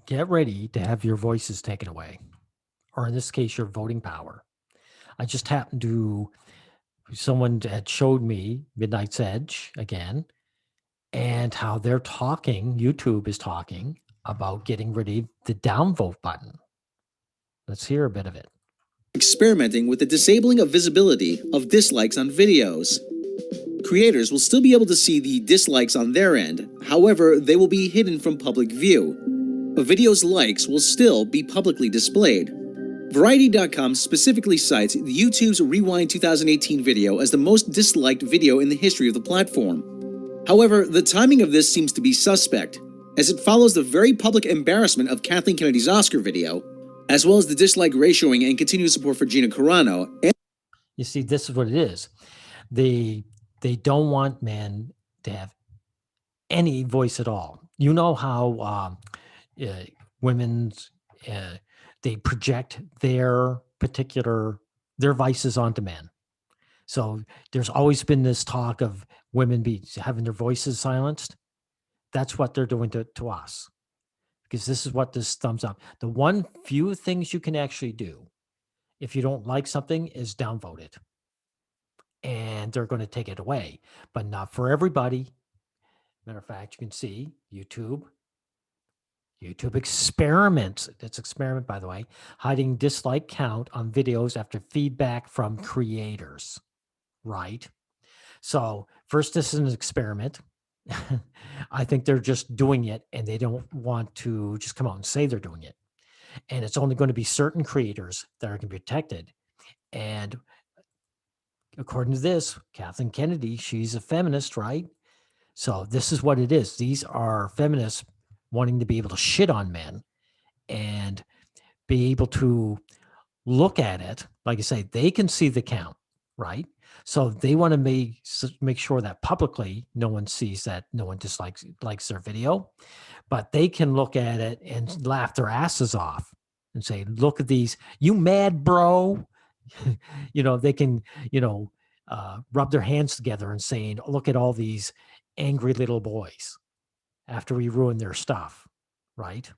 get ready to have your voices taken away, or in this case, your voting power. I just happened to, someone had showed me Midnight's Edge again, and how they're talking, YouTube is talking about getting rid of the downvote button. Let's hear a bit of it. Experimenting with the disabling of visibility of dislikes on videos. Creators will still be able to see the dislikes on their end, however, they will be hidden from public view. A video's likes will still be publicly displayed. Variety.com specifically cites YouTube's Rewind 2018 video as the most disliked video in the history of the platform. However, the timing of this seems to be suspect, as it follows the very public embarrassment of Kathleen Kennedy's Oscar video, as well as the dislike ratioing and continued support for Gina Carano. You see, this is what it is. They don't want men to have any voice at all. You know how women's they project their vices onto men. So there's always been this talk of women having their voices silenced. That's what they're doing to us, because this is what this thumbs up. The one few things you can actually do if you don't like something is downvote it, and they're going to take it away, but not for everybody. Matter of fact, you can see YouTube experiments. It's experiment, by the way, hiding dislike count on videos after feedback from creators. Right. So first, this is an experiment. I think they're just doing it, and they don't want to just come out and say they're doing it. And it's only going to be certain creators that are going to be protected. And according to this, Kathleen Kennedy, she's a feminist, right? So this is what it is. These are feminists wanting to be able to shit on men and be able to look at it. Like I say, they can see the count, right? So they want to make sure that publicly no one sees that no one likes their video, but they can look at it and laugh their asses off and say, "Look at these, you mad bro." They can, rub their hands together and saying, "Look at all these angry little boys," after we ruin their stuff, right?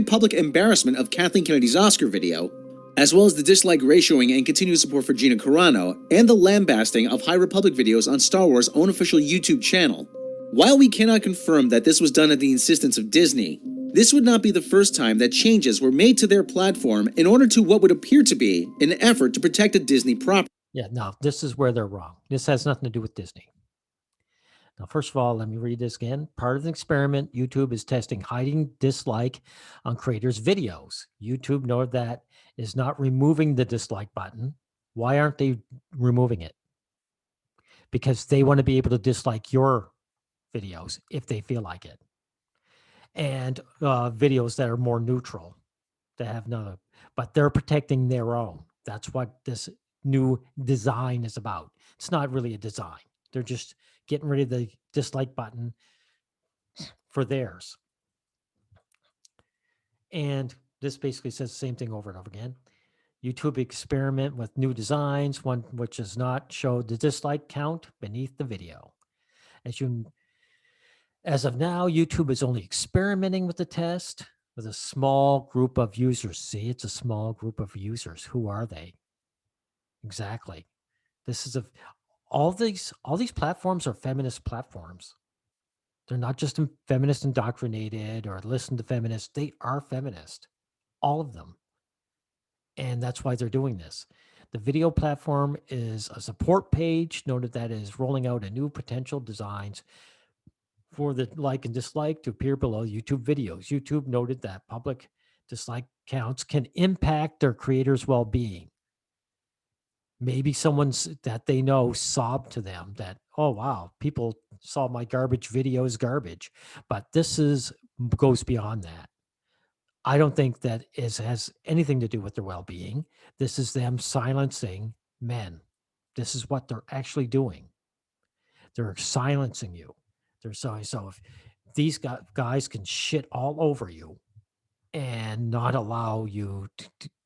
Public embarrassment of Kathleen Kennedy's Oscar video, as well as the dislike ratioing and continued support for Gina Carano, and the lambasting of High Republic videos on Star Wars' own official YouTube channel. While we cannot confirm that this was done at the insistence of Disney, this would not be the first time that changes were made to their platform in order to what would appear to be an effort to protect a Disney property. Yeah, no, this is where they're wrong. This has nothing to do with Disney. Now, first of all, let me read this again. Part of the experiment, YouTube is testing hiding dislike on creators' videos. YouTube noted that is not removing the dislike button. Why aren't they removing it? Because they want to be able to dislike your videos if they feel like it. And videos that are more neutral, that have none, but they're protecting their own. That's what this new design is about. It's not really a design. They're just getting rid of the dislike button for theirs. And this basically says the same thing over and over again. YouTube experiment with new designs, one which does not show the dislike count beneath the video. As of now, YouTube is only experimenting with the test with a small group of users. See, it's a small group of users. Who are they? Exactly. This is all these platforms are feminist platforms. They're not just feminist indoctrinated or listen to feminists. They are feminist, all of them. And that's why they're doing this. The video platform is a support page noted that is rolling out a new potential designs for the like and dislike to appear below YouTube videos. YouTube noted that public dislike counts can impact their creators' well-being. Maybe someone's that they know sobbed to them that, oh wow, people saw my garbage video is garbage. But goes beyond that. I don't think that has anything to do with their well-being. This is them silencing men. This is what they're actually doing. They're silencing you. So if these guys can shit all over you and not allow you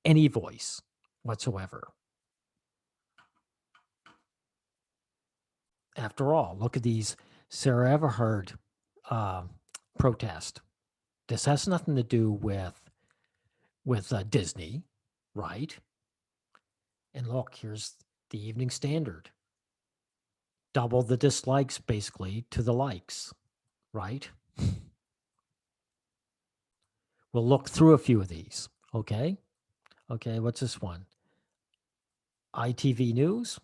any voice whatsoever. After all, look at these Sarah Everhard protest. This has nothing to do with Disney, right? And look, here's the Evening Standard. Double the dislikes basically to the likes, right? We'll look through a few of these, okay? Okay, what's this one? ITV News.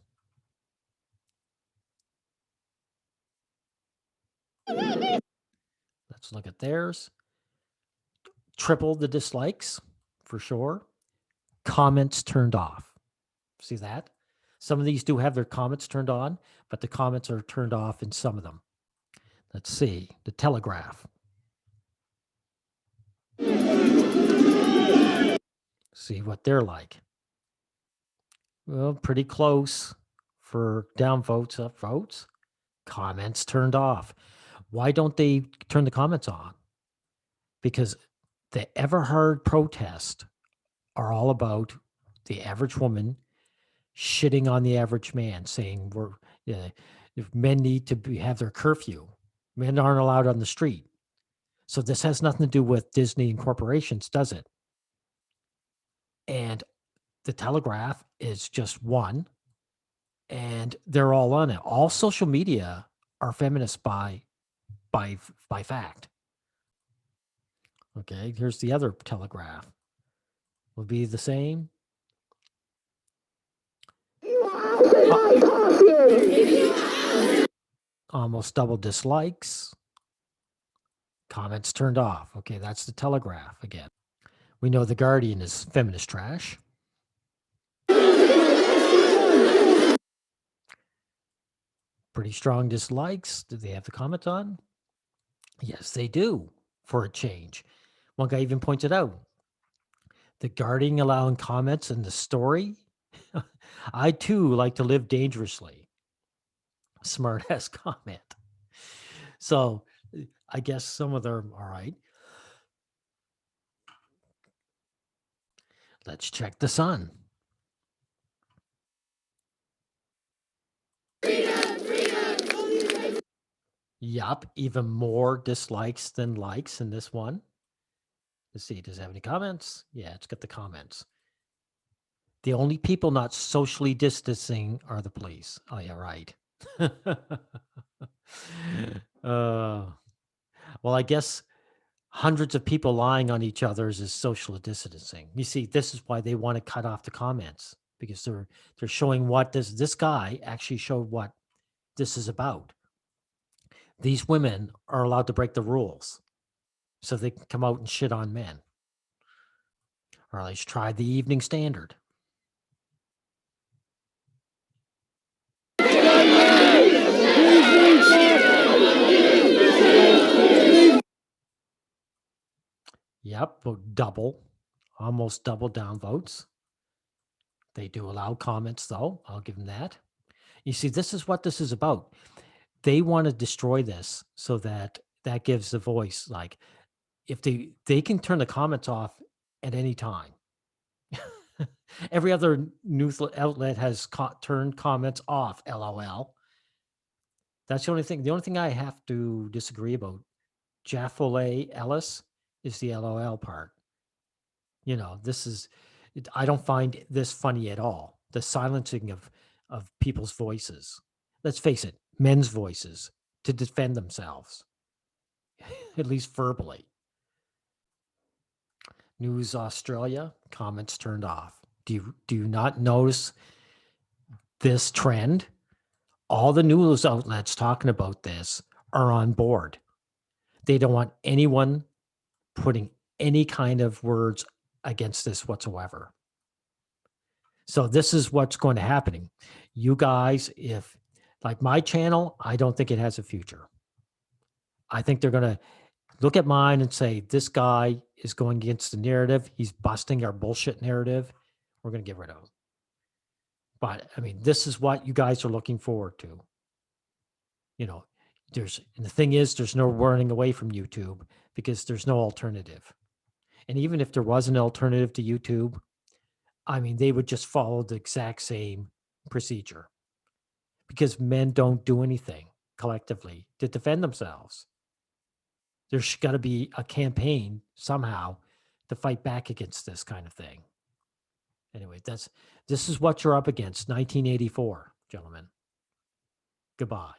Let's look at theirs. Triple the dislikes for sure. Comments turned off. See that? Some of these do have their comments turned on, but the comments are turned off in some of them. Let's see. The Telegraph. See what they're like. Well, pretty close for downvotes, upvotes. Comments turned off. Why don't they turn the comments on? Because the Everhard protest are all about the average woman shitting on the average man, saying if men need to have their curfew, men aren't allowed on the street. So this has nothing to do with Disney and corporations, does it? And the Telegraph is just one, and they're all on it. All social media are feminist by fact. Okay, here's the other Telegraph. Will be the same. Almost double dislikes. Comments turned off. Okay, that's the Telegraph again. We know the Guardian is feminist trash. Pretty strong dislikes. Do they have the comment on? Yes, they do, for a change. One guy even pointed out the Guardian allowing comments in the story. I too like to live dangerously. Smart ass comment. So I guess some of them, all right. Let's check the Sun. Yup, even more dislikes than likes in this one. Let's see, does it have any comments? Yeah, it's got the comments. The only people not socially distancing are the police. Oh, yeah, right. Well, I guess hundreds of people lying on each other's is social distancing. You see, this is why they want to cut off the comments, because they're showing what this guy actually showed what this is about. These women are allowed to break the rules so they can come out and shit on men. Or let's try the Evening Standard. Yep, almost double downvotes. They do allow comments, though. I'll give them that. You see, this is what this is about. They want to destroy this so that gives the voice. Like, if they can turn the comments off at any time. Every other news outlet has turned comments off. LOL. That's the only thing. The only thing I have to disagree about, Jaffolay Ellis, is the LOL part. You know, I don't find this funny at all. The silencing of people's voices. Let's face it, men's voices to defend themselves, at least verbally. News Australia, comments turned off. Do you not notice this trend? All the news outlets talking about this are on board. They don't want anyone putting any kind of words against this whatsoever. So this is what's going to happen. You guys, if like my channel, I don't think it has a future. I think they're going to look at mine and say, this guy is going against the narrative. He's busting our bullshit narrative. We're going to get rid of him. But I mean, this is what you guys are looking forward to. You know, and the thing is, there's no running away from YouTube because there's no alternative. And even if there was an alternative to YouTube, I mean, they would just follow the exact same procedure because men don't do anything collectively to defend themselves. There's got to be a campaign somehow to fight back against this kind of thing. Anyway, this is what you're up against, 1984, gentlemen. Goodbye.